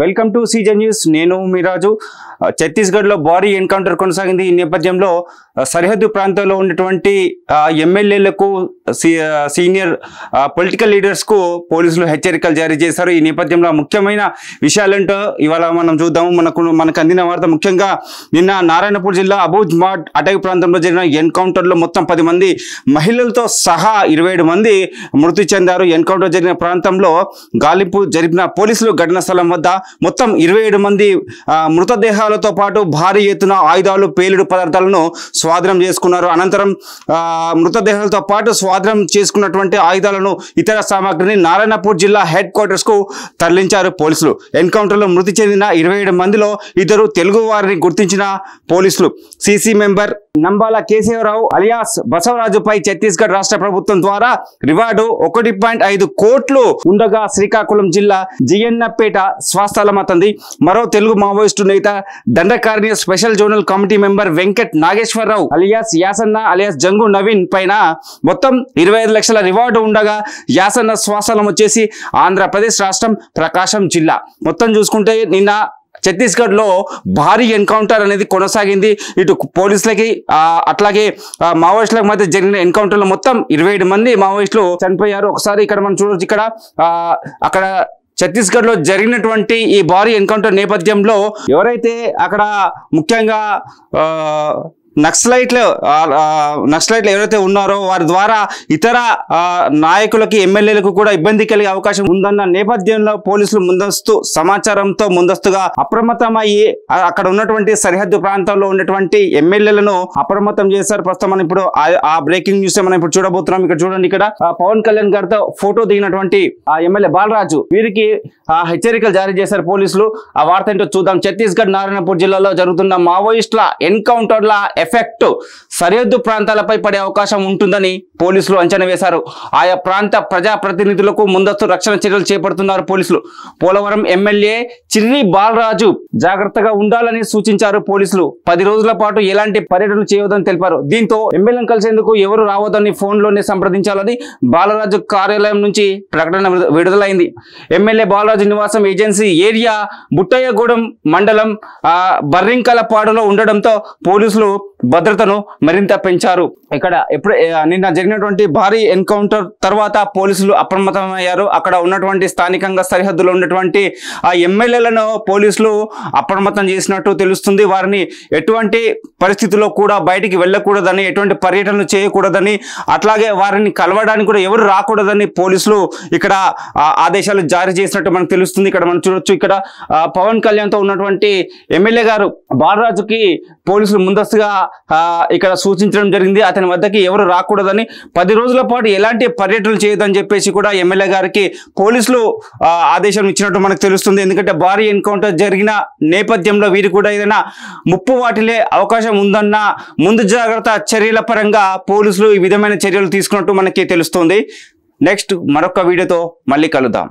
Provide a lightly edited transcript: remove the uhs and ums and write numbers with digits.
Welcome to season news. నేను మీరాజు. ఛత్తీస్గఢ్లో భారీ ఎన్కౌంటర్ కొనసాగింది. ఈ నేపథ్యంలో సరిహద్దు ప్రాంతాల్లో ఉన్నటువంటి ఎమ్మెల్యేలకు సీనియర్ పొలిటికల్ లీడర్స్కు పోలీసులు హెచ్చరికలు జారీ చేశారు. ఈ నేపథ్యంలో ముఖ్యమైన విషయాలేంటో ఇవాళ మనం చూద్దాము. మనకు అందిన వార్త ముఖ్యంగా నిన్న నారాయణపూర్ జిల్లా అబూజ్ మాడ్ అటవీ ప్రాంతంలో జరిగిన ఎన్కౌంటర్లో మొత్తం 10 మంది మహిళలతో సహా 27 మంది మృతి చెందారు. ఎన్కౌంటర్ జరిగిన ప్రాంతంలో గాలింపు జరిపిన పోలీసులు ఘటనా స్థలం వద్ద మొత్తం 27 మంది మృతదేహాలతో పాటు భారీ ఎత్తున ఆయుధాలు, పేలుడు పదార్థాలను స్వాధీనం చేసుకున్నారు. అనంతరం మృతదేహాలతో పాటు స్వాధీనం చేసుకున్నటువంటి ఆయుధాలను, ఇతర సామాగ్రిని నారాయణపూర్ జిల్లా హెడ్ క్వార్టర్స్ కు తరలించారు పోలీసులు. ఎన్కౌంటర్లో మృతి చెందిన 27 మందిలో 2 తెలుగు వారిని గుర్తించిన పోలీసులు. CC member Nambala Keshavarao alias బసవరాజుపై ఛత్తీస్గఢ్ రాష్ట్ర ప్రభుత్వం ద్వారా రివార్డు 1.5 కోట్లు ఉండగా శ్రీకాకుళం జిల్లా జియన్నపేట స్వస్థలమవుతుంది. మరో తెలుగు మావోయిస్టు నేత Dandakaranya special zonal committee member Venkat Nageswararao alias Yasanna alias Jangu Naveen పైన మొత్తం 25 లక్షల రివార్డు ఉండగా యాసన్న స్వస్థలం వచ్చేసి ఆంధ్రప్రదేశ్ రాష్ట్రం ప్రకాశం జిల్లా. మొత్తం చూసుకుంటే నిన్న ఛత్తీస్గఢ్లో భారీ ఎన్కౌంటర్ అనేది కొనసాగింది. ఇటు పోలీసులకి అట్లాగే మావోయిస్టులకు మధ్య జరిగిన ఎన్కౌంటర్లో మొత్తం 27 మంది మావోయిస్టులు చనిపోయారు. ఒకసారి ఇక్కడ మనం చూడొచ్చు. ఇక్కడ అక్కడ ఛత్తీస్గఢ్లో జరిగినటువంటి ఈ భారీ ఎన్కౌంటర్ నేపథ్యంలో ఎవరైతే అక్కడ ముఖ్యంగా నక్సలైట్లు ఎవరైతే ఉన్నారో వారి ద్వారా ఇతర నాయకులకి, ఎమ్మెల్యేలకు కూడా ఇబ్బంది కలిగే అవకాశం ఉందన్న నేపథ్యంలో పోలీసులు ముందస్తుగా అప్రమత్తమయ్యి అక్కడ ఉన్నటువంటి సరిహద్దు ప్రాంతాల్లో ఉన్నటువంటి ఎమ్మెల్యేలను అప్రమత్తం చేశారు. ప్రస్తుతం మనం ఇప్పుడు ఆ బ్రేకింగ్ న్యూస్ మనం ఇప్పుడు చూడబోతున్నాం. ఇక్కడ చూడండి, ఇక్కడ పవన్ కళ్యాణ్ గారితో ఫోటో దిగినటువంటి ఆ ఎమ్మెల్యే బాలరాజు వీరికి హెచ్చరికలు జారీ చేశారు పోలీసులు. ఆ వార్త ఏంటో చూద్దాం. ఛత్తీస్గఢ్ నారాయణపూర్ జిల్లాలో జరుగుతున్న మావోయిస్టుల ఎన్కౌంటర్ల ఎఫెక్ట్ సరిహద్దు ప్రాంతాలపై పడే అవకాశం ఉంటుందని పోలీసులు అంచనా వేశారు. ఆయా ప్రాంత ప్రజాప్రతినిధులకు ముందస్తు రక్షణ చర్యలు చేపడుతున్నారు పోలీసులు. పోలవరం ఎమ్మెల్యే చిర్రి బాలరాజు జాగ్రత్తగా ఉండాలని సూచించారు పోలీసులు. 10 రోజుల పాటు ఎలాంటి పర్యటనలు చేయవద్దని తెలిపారు. దీంతో ఎమ్మెల్యేలను కలిసేందుకు ఎవరు రావద్దని ఫోన్లోనే సంప్రదించాలని బాలరాజు కార్యాలయం నుంచి ప్రకటన విడుదలైంది. ఎమ్మెల్యే బాలరాజు నివాసం ఏజెన్సీ ఏరియా బుట్టయ్యగూడెం మండలం బర్రింకలపాడులో ఉండడంతో పోలీసులు భద్రతను మరింత పెంచారు. ఇక్కడ నిన్న జరిగినటువంటి భారీ ఎన్కౌంటర్ తర్వాత పోలీసులు అప్రమత్తమయ్యారు. అక్కడ ఉన్నటువంటి స్థానికంగా సరిహద్దులో ఉన్నటువంటి ఆ ఎమ్మెల్యేలను పోలీసులు అప్రమత్తం చేసినట్టు తెలుస్తుంది. వారిని ఎటువంటి పరిస్థితుల్లో కూడా బయటికి వెళ్ళకూడదని, ఎటువంటి పర్యటనలు చేయకూడదని, అట్లాగే వారిని కలవడానికి కూడా ఎవరు రాకూడదని పోలీసులు ఇక్కడ ఆదేశాలు జారీ చేసినట్టు మనకు తెలుస్తుంది. ఇక్కడ మనం చూడొచ్చు. ఇక్కడ పవన్ కళ్యాణ్తో ఉన్నటువంటి ఎమ్మెల్యే గారు బాలరాజుకి పోలీసులు ముందస్తుగా ఇక్కడ సూచించడం జరిగింది. అతని వద్దకి ఎవరు రాకూడదని, 10 రోజుల పాటు ఎలాంటి పర్యటనలు చేయదని చెప్పేసి కూడా ఎమ్మెల్యే గారికి పోలీసులు ఆదేశం ఇచ్చినట్టు మనకు తెలుస్తుంది. ఎందుకంటే భారీ ఎన్కౌంటర్ జరిగిన నేపథ్యంలో వీరు కూడా ఏదైనా ముప్పు వాటిల్లే అవకాశం ఉందన్న ముందు జాగ్రత్త చర్యల పరంగా పోలీసులు ఈ విధమైన చర్యలు తీసుకున్నట్టు మనకి తెలుస్తుంది. నెక్స్ట్ మరొక వీడియోతో మళ్ళీ కలుద్దాం.